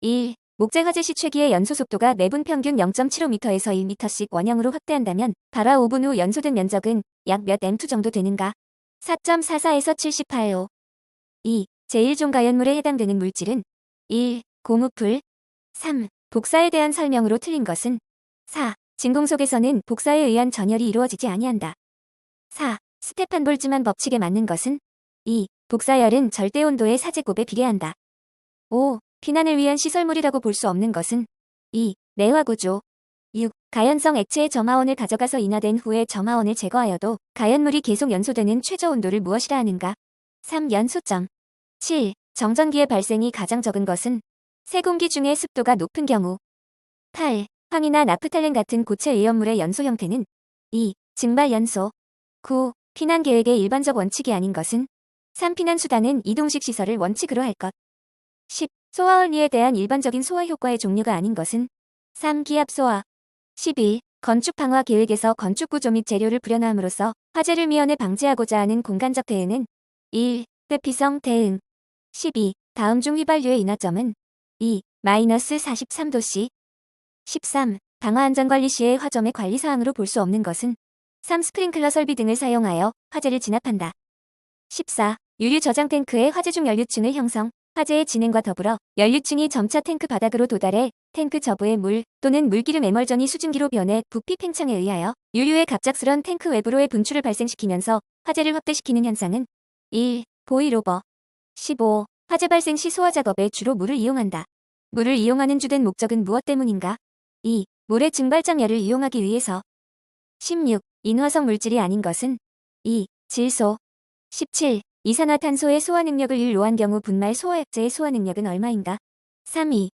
1. 목재 화재 시 최기의 연소 속도가 매분 평균 0.75m에서 1m씩 원형으로 확대한다면 발화 5분 후 연소된 면적은 약 몇 M2 정도 되는가? 4.44에서 78호. 2. 제1종가연물에 해당되는 물질은 1. 고무풀. 3. 복사에 대한 설명으로 틀린 것은 4. 진공속에서는 복사에 의한 전열이 이루어지지 아니한다. 4. 스테판 볼츠만 법칙에 맞는 것은 2. 복사열은 절대온도의 4제곱에 비례한다. 5. 피난을 위한 시설물이라고 볼 수 없는 것은 2. 내화구조. 6. 가연성 액체의 점화원을 가져가서 인화된 후에 점화원을 제거하여도 가연물이 계속 연소되는 최저온도를 무엇이라 하는가? 3. 연소점. 7. 정전기의 발생이 가장 적은 것은 새 공기 중에 습도가 높은 경우. 8. 황이나 나프탈렌 같은 고체 의연물의 연소 형태는 2. 증발 연소. 9. 피난 계획의 일반적 원칙이 아닌 것은 3. 피난 수단은 이동식 시설을 원칙으로 할 것. 10. 소화 원리에 대한 일반적인 소화 효과의 종류가 아닌 것은 3. 기압 소화. 11. 건축 방화 계획에서 건축 구조 및 재료를 불연화함으로써 화재를 미연에 방지하고자 하는 공간적 대응은 1. 회피성 대응. 12. 다음 중 휘발유의 인하점은 2. 마이너스 43도씨. 13. 방화 안전관리 시의 화점의 관리사항으로 볼 수 없는 것은 3. 스프링클러 설비 등을 사용하여 화재를 진압한다. 14. 유류 저장 탱크의 화재 중 연료층을 형성. 화재의 진행과 더불어 연료층이 점차 탱크 바닥으로 도달해 탱크 저부의 물 또는 물기름 에멀전이 수증기로 변해 부피 팽창에 의하여 유류의 갑작스런 탱크 외부로의 분출을 발생시키면서 화재를 확대시키는 현상은 1. 보일오버. 15. 화재 발생 시 소화 작업에 주로 물을 이용한다. 물을 이용하는 주된 목적은 무엇 때문인가? 2. 물의 증발장열을 이용하기 위해서. 16. 인화성 물질이 아닌 것은 2. 질소. 17. 이산화탄소의 소화 능력을 1로 한 경우 분말 소화약제의 소화 능력은 얼마인가? 3. 2.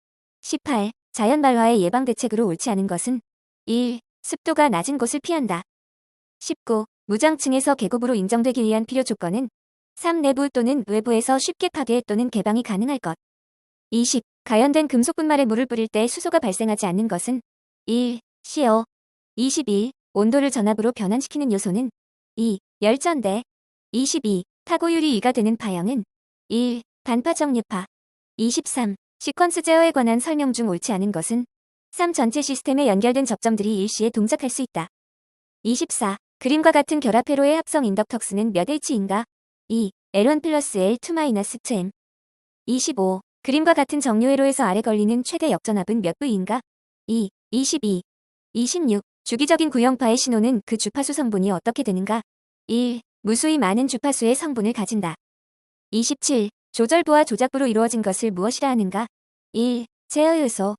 18. 자연 발화의 예방 대책으로 옳지 않은 것은 1. 습도가 낮은 곳을 피한다. 19. 무장층에서 계급으로 인정되기 위한 필요 조건은 3. 내부 또는 외부에서 쉽게 파괴 또는 개방이 가능할 것. 20. 가연된 금속 분말에 물을 뿌릴 때 수소가 발생하지 않는 것은 1. CO. 21. 온도를 전압으로 변환시키는 요소는 2. 열전대. 22. 파고율이 2가 되는 파형은 1. 반파 정류파. 23. 시퀀스 제어에 관한 설명 중 옳지 않은 것은 3. 전체 시스템에 연결된 접점들이 일시에 동작할 수 있다. 24. 그림과 같은 결합 회로의 합성 인덕턱스는 몇 H인가? 2. L1 플러스 L2 2M. 25. 그림과 같은 정류 회로에서 아래 걸리는 최대 역전압은 몇 V인가? 2. 22. 26. 주기적인 구형파의 신호는 그 주파수 성분이 어떻게 되는가? 1. 무수히 많은 주파수의 성분을 가진다. 27. 조절부와 조작부로 이루어진 것을 무엇이라 하는가? 1. 제어 요소.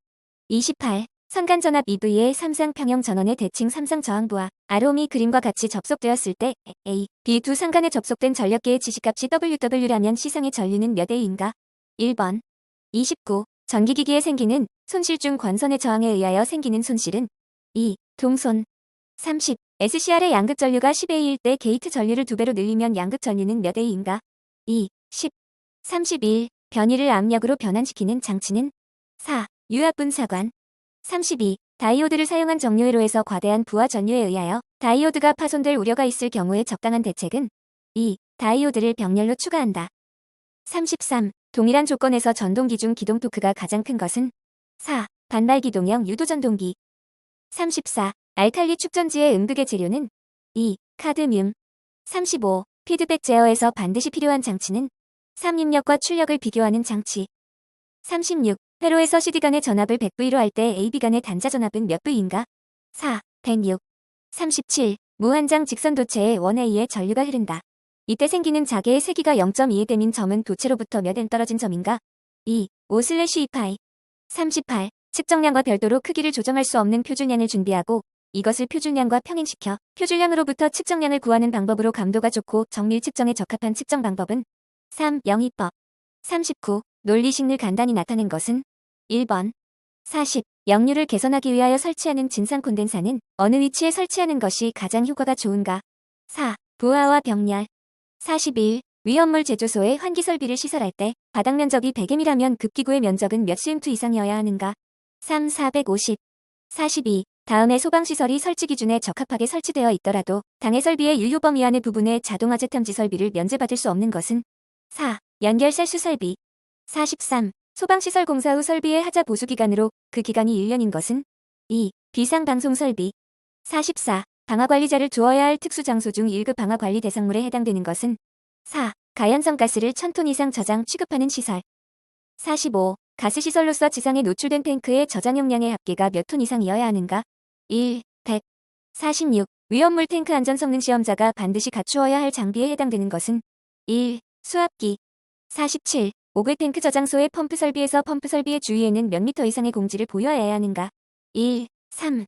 28. 선간전압 EV의 3상 평형 전원의 대칭 3상 저항부와 아롬이 그림과 같이 접속되었을 때 A, B 두 상간에 접속된 전력계의 지시값이 WW라면 시상의 전류는 몇 A인가? 1번. 29. 전기기기에 생기는 손실 중 관선의 저항에 의하여 생기는 손실은 2. 동손. 30. SCR의 양극 전류가 10A일 때 게이트 전류를 2배로 늘리면 양극 전류는 몇 A인가? 2. 10. 31. 변이를 압력으로 변환시키는 장치는 4. 유압분사관. 32. 다이오드를 사용한 정류회로에서 과대한 부하 전류에 의하여 다이오드가 파손될 우려가 있을 경우에 적당한 대책은 2. 다이오드를 병렬로 추가한다. 33. 동일한 조건에서 전동기 중 기동 토크가 가장 큰 것은 4. 반발기동형 유도전동기. 34. 알칼리 축전지의 음극의 재료는 2. 카드뮴. 35. 피드백 제어에서 반드시 필요한 장치는 3. 입력과 출력을 비교하는 장치. 36. 회로에서 CD 간의 전압을 100V로 할 때 AB 간의 단자 전압은 몇 V인가? 4. 106. 37. 무한장 직선 도체에 1A의 전류가 흐른다. 이때 생기는 자개의 세기가 0.2댐인 점은 도체로부터 몇 M 떨어진 점인가? 2. 5/2파이. 38. 측정량과 별도로 크기를 조정할 수 없는 표준량을 준비하고 이것을 표준량과 평행시켜 표준량으로부터 측정량을 구하는 방법으로 감도가 좋고 정밀 측정에 적합한 측정 방법은 3. 영위법. 39. 논리식을 간단히 나타낸 것은 1번. 40. 역류를 개선하기 위하여 설치하는 진상 콘덴사는 어느 위치에 설치하는 것이 가장 효과가 좋은가? 4. 부하와 병렬. 41. 위험물 제조소에 환기 설비를 시설할 때 바닥 면적이 100M이라면 급기구의 면적은 몇 cm 이상이어야 하는가? 3. 450. 42. 다음에 소방시설이 설치 기준에 적합하게 설치되어 있더라도 당해 설비의 유효 범위 안의 부분에 자동화재 탐지 설비를 면제받을 수 없는 것은 4. 연결 셀수 설비. 43. 소방시설 공사 후 설비의 하자 보수 기간으로 그 기간이 1년인 것은 2. 비상방송 설비. 44. 방화관리자를 두어야 할 특수장소 중 1급 방화관리 대상물에 해당되는 것은 4. 가연성 가스를 1000톤 이상 저장 취급하는 시설. 45. 가스시설로서 지상에 노출된 탱크의 저장 용량의 합계가 몇 톤 이상이어야 하는가? 1. 100. 46. 위험물 탱크 안전 성능 시험자가 반드시 갖추어야 할 장비에 해당되는 것은 1. 수압기. 47. 5급 탱크 저장소의 펌프 설비에서 펌프 설비의 주위에는 몇 미터 이상의 공지를 보여야 하는가? 1. 3.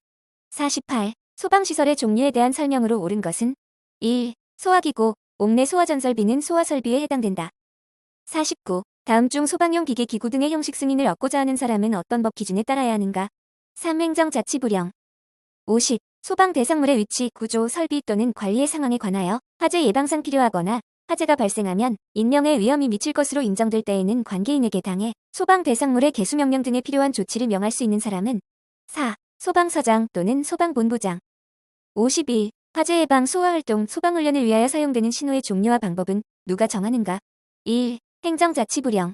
48. 소방시설의 종류에 대한 설명으로 옳은 것은 1. 소화기구. 옥내 소화전설비는 소화설비에 해당된다. 49. 다음 중 소방용 기계 기구 등의 형식 승인을 얻고자 하는 사람은 어떤 법 기준에 따라야 하는가? 3. 행정자치부령. 50. 소방 대상물의 위치, 구조, 설비 또는 관리의 상황에 관하여 화재 예방상 필요하거나 화재가 발생하면 인명에 위험이 미칠 것으로 인정될 때에는 관계인에게 당해 소방 대상물의 개수 명령 등에 필요한 조치를 명할 수 있는 사람은 4. 소방서장 또는 소방본부장. 51. 화재 예방 소화활동 소방훈련을 위하여 사용되는 신호의 종류와 방법은 누가 정하는가? 1. 행정자치부령.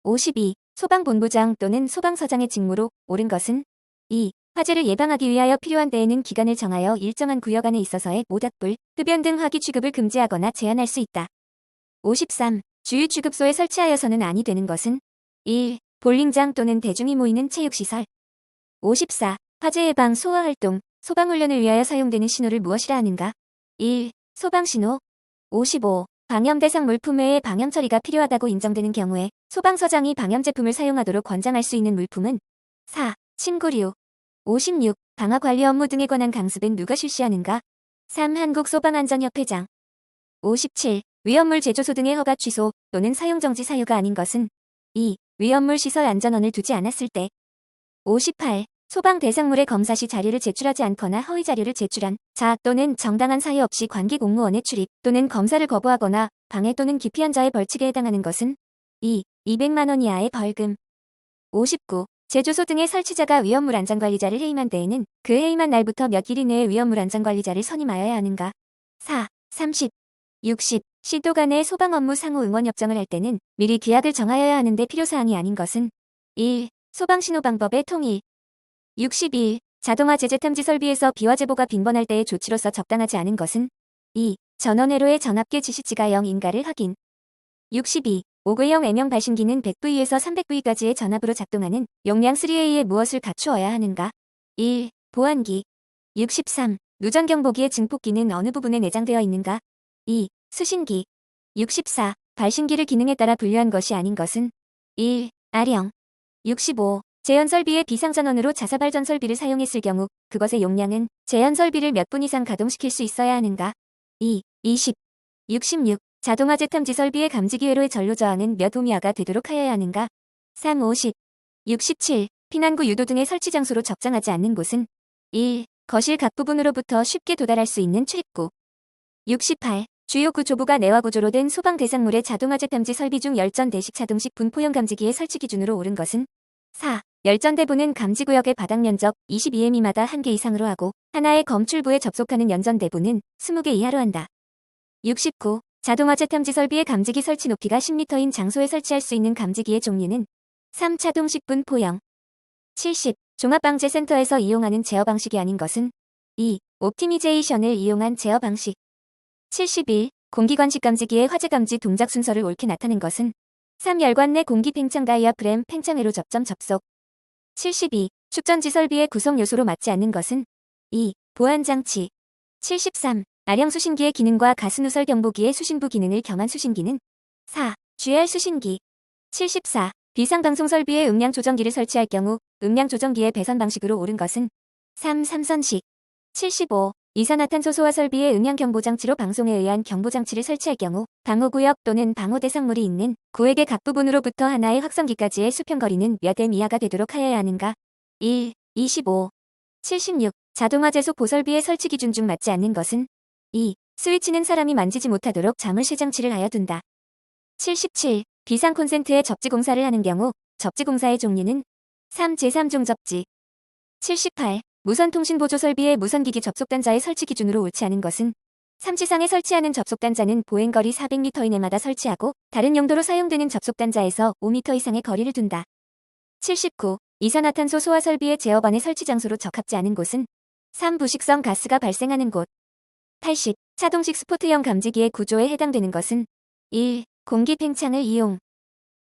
52. 소방본부장 또는 소방서장의 직무로 옳은 것은 2. 화재를 예방하기 위하여 필요한 때에는 기간을 정하여 일정한 구역 안에 있어서의 모닥불, 흡연 등 화기 취급을 금지하거나 제한할 수 있다. 53. 주유 취급소에 설치하여서는 아니 되는 것은 1. 볼링장 또는 대중이 모이는 체육시설. 54. 화재 예방 소화활동, 소방훈련을 위하여 사용되는 신호를 무엇이라 하는가? 1. 소방신호. 55. 방염 대상 물품 외에 방염 처리가 필요하다고 인정되는 경우에 소방서장이 방염 제품을 사용하도록 권장할 수 있는 물품은 4. 침구류. 56. 방화관리 업무 등에 관한 강습은 누가 실시하는가? 3. 한국소방안전협회장. 57. 위험물 제조소 등의 허가 취소 또는 사용정지 사유가 아닌 것은 2. 위험물 시설 안전원을 두지 않았을 때. 58. 소방 대상물의 검사 시 자료를 제출하지 않거나 허위 자료를 제출한 자 또는 정당한 사유 없이 관계 공무원의 출입 또는 검사를 거부하거나 방해 또는 기피한 자의 벌칙에 해당하는 것은 2. 200만 원 이하의 벌금. 59. 제조소 등의 설치자가 위험물 안전관리자를 해임한 때에는 그 해임한 날부터 몇 일 이내에 위험물 안전관리자를 선임하여야 하는가? 4. 30. 60. 시도 간의 소방 업무 상호 응원 협정을 할 때는 미리 규약을 정하여야 하는데 필요사항이 아닌 것은 1. 소방신호 방법의 통일. 61. 자동화 제재 탐지 설비에서 비화 제보가 빈번할 때의 조치로서 적당하지 않은 것은 2. 전원회로의 전압계 지시치가 0인가를 확인. 62. 5궤형 애명 발신기는 100V에서 300V까지의 전압으로 작동하는 용량 3A에 무엇을 갖추어야 하는가? 1. 보안기. 63. 누전경보기의 증폭기는 어느 부분에 내장되어 있는가? 2. 수신기. 64. 발신기를 기능에 따라 분류한 것이 아닌 것은 1. 아령. 65. 제연설비의 비상전원으로 자사발전 설비를 사용했을 경우 그것의 용량은 제연설비를 몇 분 이상 가동시킬 수 있어야 하는가? 2. 20. 66. 자동화재 탐지 설비의 감지기 회로의 전류 저항은 몇 오hm 이하가 되도록 하여야 하는가? 3. 50. 67. 피난구 유도 등의 설치 장소로 적정하지 않는 곳은 1. 거실 각 부분으로부터 쉽게 도달할 수 있는 출입구. 68. 주요 구조부가 내화 구조로 된 소방 대상물의 자동화재 탐지 설비 중 열전대식 자동식 분포형 감지기의 설치 기준으로 옳은 것은 4. 열전대부는 감지구역의 바닥 면적 22m마다 1개 이상으로 하고 하나의 검출부에 접속하는 연전대부는 20개 이하로 한다. 69. 자동화재 탐지 설비의 감지기 설치 높이가 10m인 장소에 설치할 수 있는 감지기의 종류는 3. 차동식 분포형. 70. 종합방재센터에서 이용하는 제어 방식이 아닌 것은 2. 옵티미제이션을 이용한 제어 방식. 71. 공기관식 감지기의 화재 감지 동작 순서를 옳게 나타낸 것은 3. 열관 내 공기 팽창 다이아프램 팽창회로 접점 접속. 72. 축전지 설비의 구성 요소로 맞지 않는 것은 2. 보안장치. 73. 아령 수신기의 기능과 가스 누설 경보기의 수신부 기능을 겸한 수신기는 4. GR 수신기. 74. 비상방송 설비에 음량 조정기를 설치할 경우 음량 조정기의 배선 방식으로 옳은 것은 3. 삼선식. 75. 이산화탄소 소화 설비의 음향 경보장치로 방송에 의한 경보장치를 설치할 경우 방호구역 또는 방호대상물이 있는 구획의 각 부분으로부터 하나의 확성기까지의 수평거리는 몇 m 이하가 되도록 하여야 하는가? 1. 25. 76. 자동화재속 보설비의 설치 기준 중 맞지 않는 것은 2. 스위치는 사람이 만지지 못하도록 자물쇠 장치를 하여 둔다. 77. 비상 콘센트에 접지 공사를 하는 경우 접지 공사의 종류는 3. 제3종 접지. 78. 무선통신 보조 설비의 무선기기 접속단자의 설치 기준으로 옳지 않은 것은 3. 지상에 설치하는 접속단자는 보행거리 400m 이내마다 설치하고 다른 용도로 사용되는 접속단자에서 5m 이상의 거리를 둔다. 79. 이산화탄소 소화 설비의 제어반의 설치 장소로 적합지 않은 곳은 3. 부식성 가스가 발생하는 곳. 80. 차동식 스포트형 감지기의 구조에 해당되는 것은 1. 공기 팽창을 이용